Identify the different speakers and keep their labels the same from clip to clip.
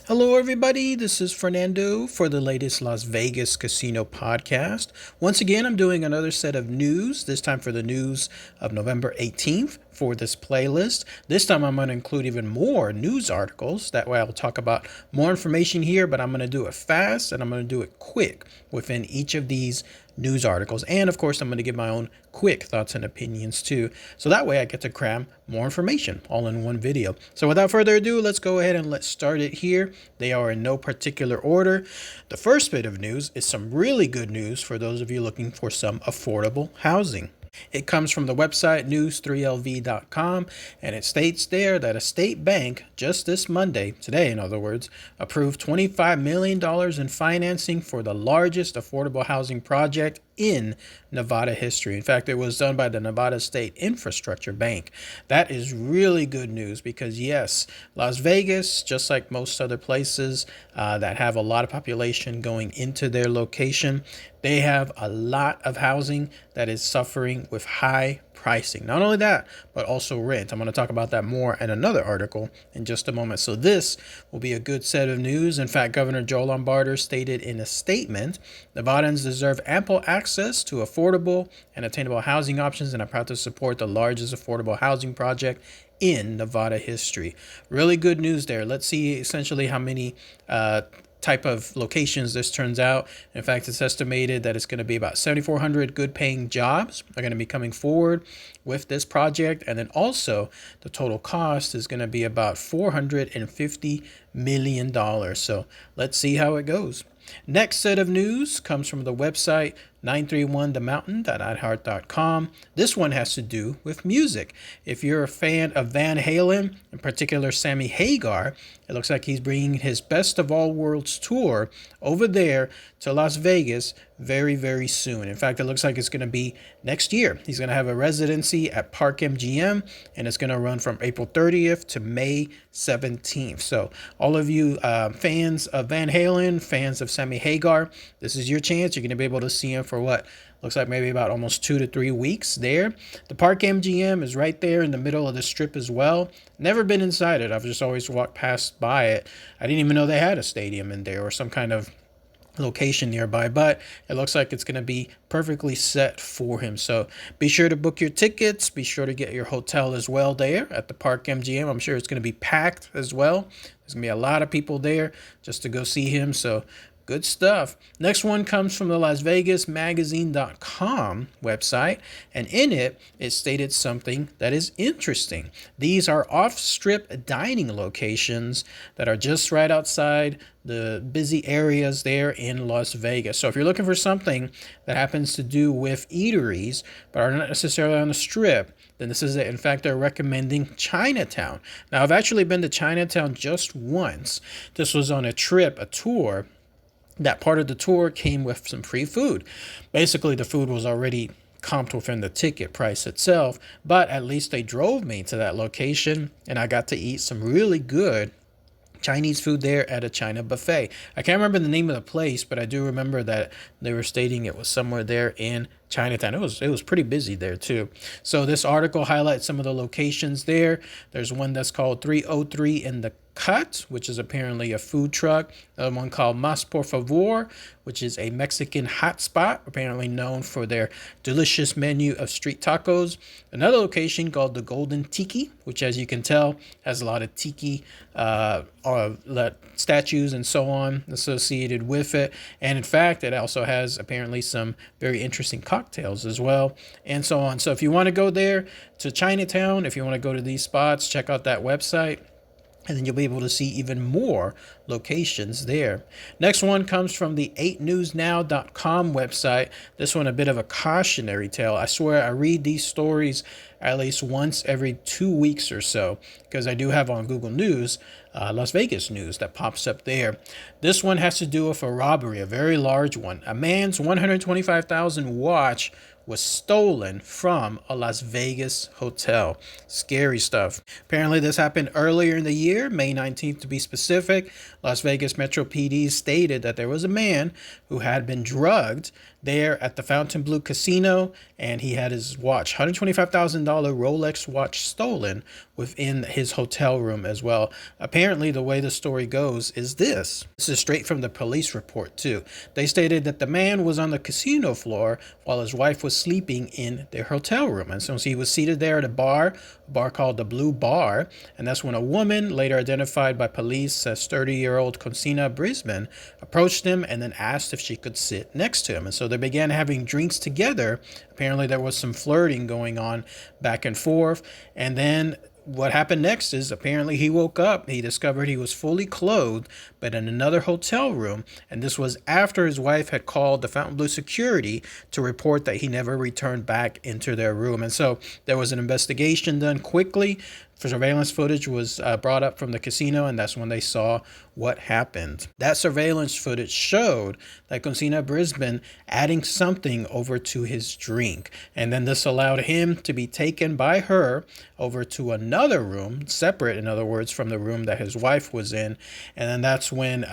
Speaker 1: Hello, everybody. This is Fernando for the latest Las Vegas Casino podcast. Once again, I'm doing another set of news, this time for the news of November 18th for this playlist. This time, I'm going to include even more news articles. That way, I'll talk about more information here, but I'm going to do it fast and I'm going to do it quick within each of these news articles. And of course, I'm going to give my own quick thoughts and opinions too. So that way I get to cram more information all in one video. So without further ado, let's go ahead and let's start it here. They are in no particular order. The first bit of news is some really good news for those of you looking for some affordable housing. It comes from the website news3lv.com, and it states there that a state bank just this Monday, today in other words, approved $25 million in financing for the largest affordable housing project in Nevada history. In fact, it was done by the Nevada State Infrastructure Bank. That is really good news because, yes, Las Vegas, just like most other places that have a lot of population going into their location, they have a lot of housing that is suffering with high pricing. Not only that, but also rent. I'm going to talk about that more in another article in just a moment. So this will be a good set of news. In fact, Governor Joe Lombardo stated in a statement, Nevadans deserve ample access to affordable and attainable housing options, and I'm proud to support the largest affordable housing project in Nevada history. Really good news there. Let's see essentially how many type of locations this turns out. In fact, it's estimated that it's going to be about 7,400 good paying jobs are going to be coming forward with this project. And then also the total cost is going to be about $450 million. So let's see how it goes. Next set of news comes from the website 931themountain.iheart.com. This one has to do with music. If you're a fan of Van Halen, in particular Sammy Hagar, it looks like he's bringing his Best of All Worlds tour over there to Las Vegas very, very soon. In fact, it looks like it's going to be next year. He's going to have a residency at Park MGM, and it's going to run from April 30th to May 17th. So all of you fans of Van Halen, fans of Sammy Hagar, this is your chance. You're going to be able to see him for what looks like maybe about almost 2 to 3 weeks there. The Park MGM is right there in the middle of the strip as well. Never been inside it. I've just always walked past by it. I didn't even know they had a stadium in there or some kind of location nearby, but it looks like it's going to be perfectly set for him. So be sure to book your tickets. Be sure to get your hotel as well there at the Park MGM. I'm sure it's going to be packed as well. There's going to be a lot of people there just to go see him. So good stuff. Next one comes from the Las Vegas Magazine.com website, and in it, it stated something that is interesting. These are off-strip dining locations that are just right outside the busy areas there in Las Vegas. So if you're looking for something that happens to do with eateries, but are not necessarily on the strip, then this is it. In fact, they're recommending Chinatown. Now, I've actually been to Chinatown just once. This was on a trip, a tour. That part of the tour came with some free food. Basically, the food was already comped within the ticket price itself, but at least they drove me to that location and I got to eat some really good Chinese food there at a China buffet. I can't remember the name of the place, but I do remember that they were stating it was somewhere there in Chinatown. It was pretty busy there too. So this article highlights some of the locations there. There's one that's called 303 in the Cut, which is apparently a food truck. Another one called Mas Por Favor, which is a Mexican hotspot, apparently known for their delicious menu of street tacos. Another location called the Golden Tiki, which, as you can tell, has a lot of tiki statues and so on associated with it. And in fact, it also has apparently some very interesting cocktails as well, and so on. So if you want to go there to Chinatown, if you want to go to these spots, check out that website. And then you'll be able to see even more locations there. Next one comes from the 8newsnow.com website. This one a bit of a cautionary tale. I swear I read these stories at least once every 2 weeks or so because I do have on Google News Las Vegas news that pops up there. This one has to do with a robbery, a very large one. A man's 125,000 watch was stolen from a Las Vegas hotel. Scary stuff. Apparently, this happened earlier in the year, May 19th to be specific. Las Vegas Metro PD stated that there was a man who had been drugged there at the Fontainebleau Casino, and he had his watch, $125,000 Rolex watch, stolen within his hotel room as well. Apparently, the way the story goes is this. This is straight from the police report, too. They stated that the man was on the casino floor while his wife was sleeping in their hotel room. And so he was seated there at a bar called the Blue Bar. And that's when a woman, later identified by police as 30-year-old Consina Brisbane, approached him and then asked if she could sit next to him. And so they began having drinks together. Apparently, there was some flirting going on back and forth. And then what happened next is apparently he woke up. He discovered he was fully clothed, but in another hotel room. And this was after his wife had called the Fontainebleau security to report that he never returned back into their room. And so there was an investigation done quickly. Surveillance footage was brought up from the casino, and that's when they saw what happened. That surveillance footage showed that Consina Brisbane adding something over to his drink. And then this allowed him to be taken by her over to another room, separate, in other words, from the room that his wife was in. And then that's when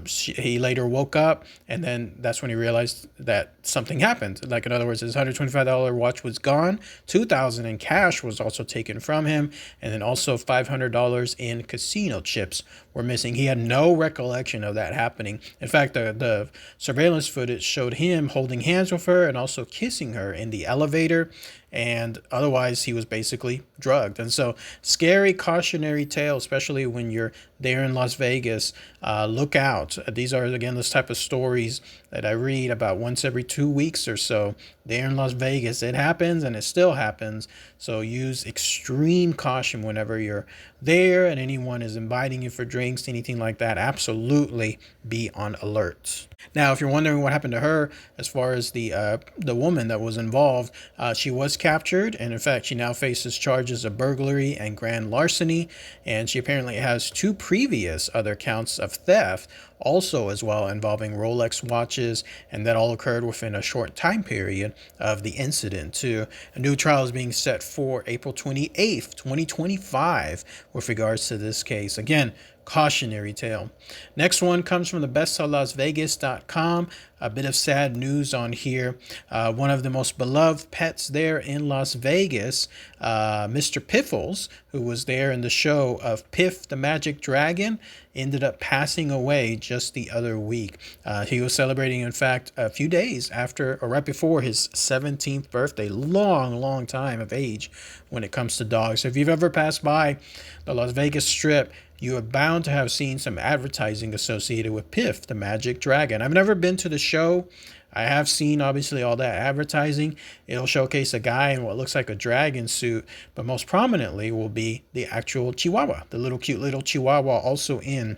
Speaker 1: he later woke up, and then that's when he realized that something happened. Like, in other words, his $125 watch was gone, $2,000 in cash was also taken from him, and then also $500 in casino chips were missing. He had no recollection of that happening. In fact, the surveillance footage showed him holding hands with her and also kissing her in the elevator. And otherwise, he was basically drugged. And so, scary cautionary tale, especially when you're there in Las Vegas. Look out. These are, again, this type of stories that I read about once every 2 weeks or so. There in Las Vegas, it happens and it still happens. So use extreme caution whenever you're there and anyone is inviting you for drinks, anything like that. Absolutely be on alert. Now, if you're wondering what happened to her, as far as the woman that was involved, she was captured, and in fact, she now faces charges of burglary and grand larceny, and she apparently has 2 previous other counts of theft, also as well involving Rolex watches, and that all occurred within a short time period of the incident too. A new trial is being set for April 28th, 2025 with regards to this case. Again, cautionary tale. Next one comes from the bestsellasvegas.com. A bit of sad news on here. One of the most beloved pets there in Las Vegas, Mr. Piffles, who was there in the show of Piff the Magic Dragon, ended up passing away just the other week. He was celebrating, in fact, a few days after or right before his 17th birthday. Long time of age when it comes to dogs. So if you've ever passed by the Las Vegas Strip, you are bound to have seen some advertising associated with Piff, the Magic Dragon. I've never been to the show. I have seen, obviously, all that advertising. It'll showcase a guy in what looks like a dragon suit, but most prominently will be the actual Chihuahua, the little cute little Chihuahua also in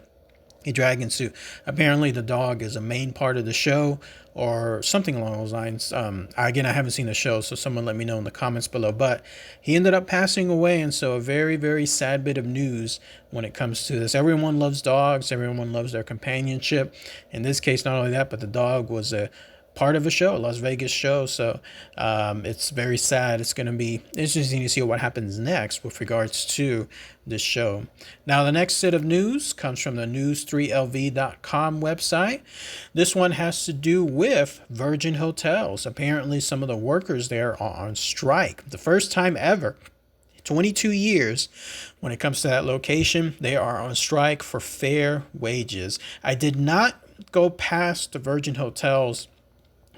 Speaker 1: a dragon suit. Apparently, the dog is a main part of the show or something along those lines. Again, I haven't seen the show, so someone let me know in the comments below. But he ended up passing away, and so a very, very sad bit of news when it comes to this. Everyone loves dogs. Everyone loves their companionship. In this case, not only that, but the dog was a part of a show, a Las Vegas show. So it's very sad. It's going to be interesting to see what happens next with regards to this show. Now, the next set of news comes from the news3lv.com website. This one has to do with Virgin Hotels. Apparently, some of the workers there are on strike. The first time ever. 22 years when it comes to that location, they are on strike for fair wages. I did not go past the Virgin Hotels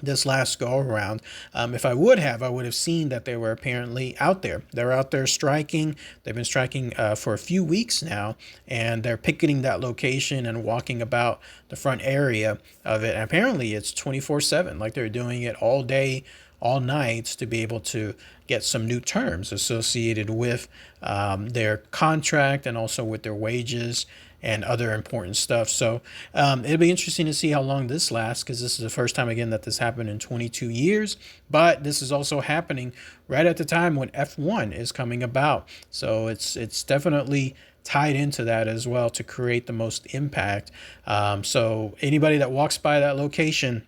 Speaker 1: this last go around. If I would have seen that they were apparently out there. They're out there striking. They've been striking for a few weeks now, and they're picketing that location and walking about the front area of it. And apparently it's 24/7, like they're doing it all day, all night, to be able to get some new terms associated with their contract and also with their wages and other important stuff. So it'll be interesting to see how long this lasts, because this is the first time, again, that this happened in 22 years. But this is also happening right at the time when F1 is coming about. So it's definitely tied into that as well to create the most impact. So anybody that walks by that location,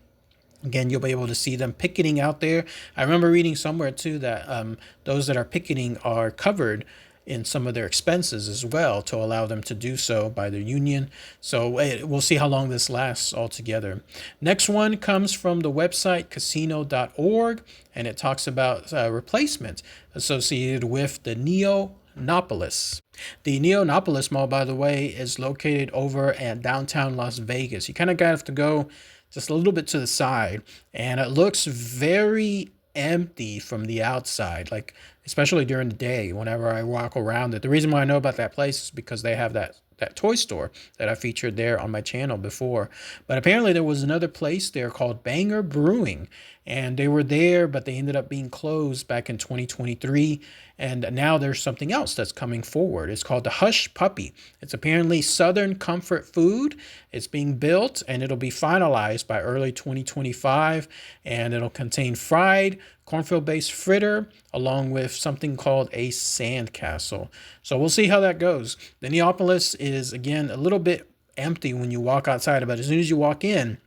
Speaker 1: Again, you'll be able to see them picketing out there. I remember reading somewhere too that those that are picketing are covered in some of their expenses as well to allow them to do so by their union. So we'll see how long this lasts altogether. Next one comes from the website casino.org, and it talks about replacement associated with the Neonopolis. The Neonopolis Mall, by the way, is located over at downtown Las Vegas. You kind of have to go just a little bit to the side, and it looks very empty from the outside, like especially during the day whenever I walk around it. The reason why I know about that place is because they have that toy store that I featured there on my channel before. But apparently there was another place there called Banger Brewing, and they were there, but they ended up being closed back in 2023. And now there's something else that's coming forward. It's called the Hush Puppy. It's apparently Southern comfort food. It's being built and it'll be finalized by early 2025. And it'll contain fried cornfield-based fritter along with something called a sandcastle. So we'll see how that goes. The Neopolis is, again, a little bit empty when you walk outside, but as soon as you walk in,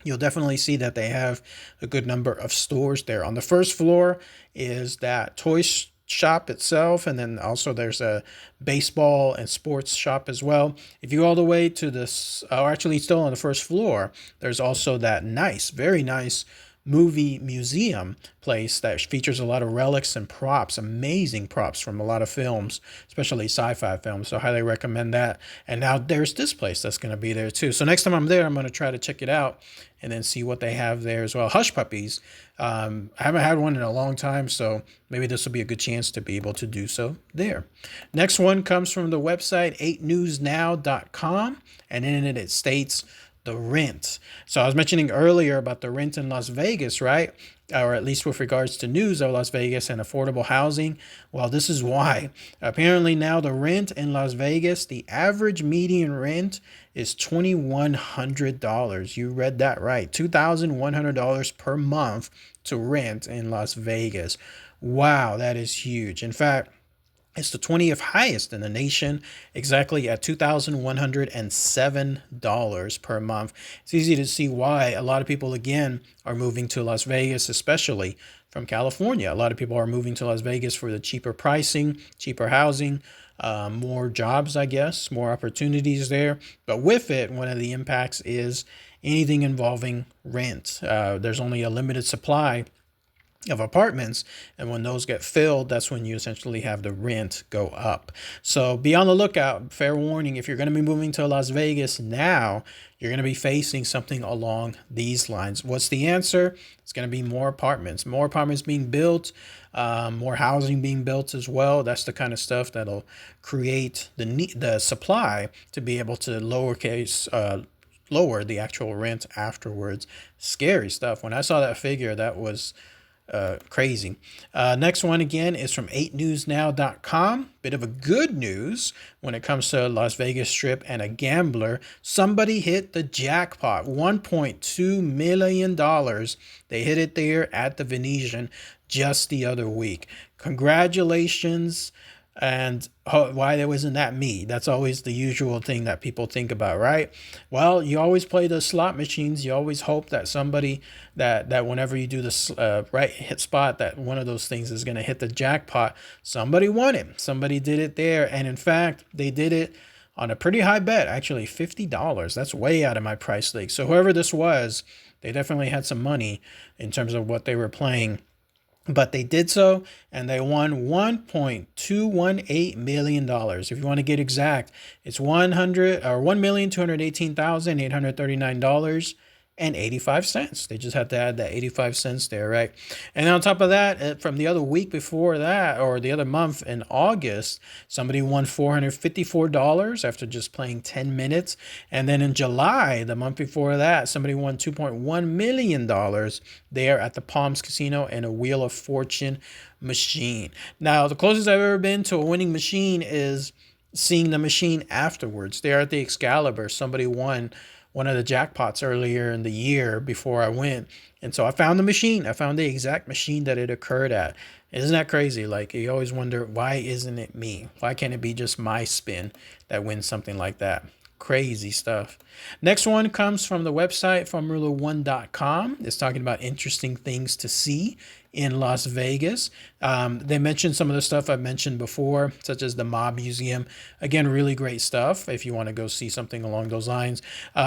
Speaker 1: you'll definitely see that they have a good number of stores there. On the first floor is that toy shop itself, and then also there's a baseball and sports shop as well. If you go all the way to this, or actually still on the first floor, there's also that nice, very nice movie museum place that features a lot of relics and props, amazing props from a lot of films, especially sci-fi films. So I highly recommend that. And now there's this place that's going to be there too. So next time I'm there, I'm going to try to check it out and then see what they have there as well. Hush Puppies. I haven't had one in a long time, so maybe this will be a good chance to be able to do so there. Next one comes from the website 8newsnow.com, and in it states the rent. So I was mentioning earlier about the rent in Las Vegas, right? Or at least with regards to news of Las Vegas and affordable housing. Well, this is why. Apparently now the rent in Las Vegas, the average median rent is $2,100. You read that right. $2,100 per month to rent in Las Vegas. Wow, that is huge. In fact, it's the 20th highest in the nation, exactly at $2,107 per month. It's easy to see why a lot of people, again, are moving to Las Vegas, especially from California. A lot of people are moving to Las Vegas for the cheaper pricing, cheaper housing, more jobs, I guess, more opportunities there. But with it, one of the impacts is anything involving rent. There's only a limited supply of apartments, and when those get filled, that's when you essentially have the rent go up. So be on the lookout. Fair warning, if you're going to be moving to Las Vegas now, you're going to be facing something along these lines. What's the answer? It's going to be more apartments being built, more housing being built as well. That's the kind of stuff that'll create the supply to be able to lower the actual rent afterwards. Scary stuff. When I saw that figure, that was crazy. Next one again is from 8newsnow.com. Bit of a good news when it comes to Las Vegas Strip and a gambler. Somebody hit the jackpot, $1.2 million. They hit it there at the Venetian just the other week. Congratulations. And why wasn't that me? That's always the usual thing that people think about, right? Well, you always play the slot machines. You always hope that somebody that whenever you do the right hit spot, that one of those things is going to hit the jackpot. Somebody won it. Somebody did it there. And in fact, they did it on a pretty high bet, actually $50. That's way out of my price league. So whoever this was, they definitely had some money in terms of what they were playing. But they did so, and they won $1.218 million. If you want to get exact, it's $1,218,839.85. They just have to add that 85 cents there, right? And on top of that, from the other week before that, or the other month in August, somebody won $454 after just playing 10 minutes. And then in July, the month before that, somebody won $2.1 million there at the Palms Casino and a Wheel of Fortune machine. Now, the closest I've ever been to a winning machine is seeing the machine afterwards. There at the Excalibur, somebody won one of the jackpots earlier in the year before I went. And so I found the machine. I found the exact machine that it occurred at. Isn't that crazy? Like, you always wonder, why isn't it me? Why can't it be just my spin that wins something like that? Crazy stuff. Next one comes from the website Formula1.com. It's talking about interesting things to see in Las Vegas. They mentioned some of the stuff I've mentioned before, such as the Mob Museum. Again, really great stuff if you want to go see something along those lines.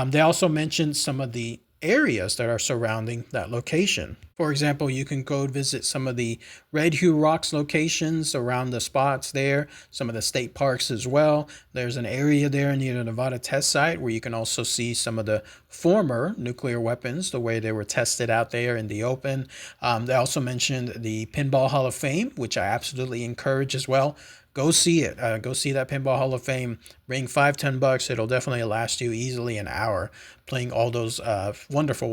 Speaker 1: They also mentioned some of the areas that are surrounding that location. For example, you can go visit some of the Red Hugh Rocks locations around the spots there, some of the state parks as well. There's an area there near the Nevada test site where you can also see some of the former nuclear weapons, the way they were tested out there in the open. They also mentioned the Pinball Hall of Fame, which I absolutely encourage as well. Go see it. Go see that Pinball Hall of Fame. Bring $5-10. It'll definitely last you easily an hour playing all those wonderful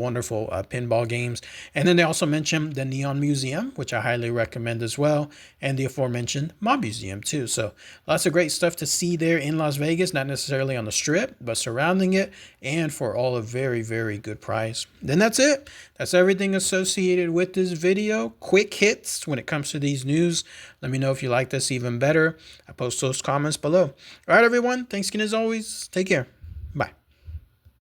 Speaker 1: pinball games. And then they also mentioned the Neon Museum, which I highly recommend as well, and the aforementioned Mob Museum too. So lots of great stuff to see there in Las Vegas, not necessarily on the Strip, but surrounding it, and for all a very, very good price. Then that's it. That's everything associated with this video. Quick hits when it comes to these news. Let me know if you like this even better. I post those comments below. All right, everyone. Thanks again as always. Take care.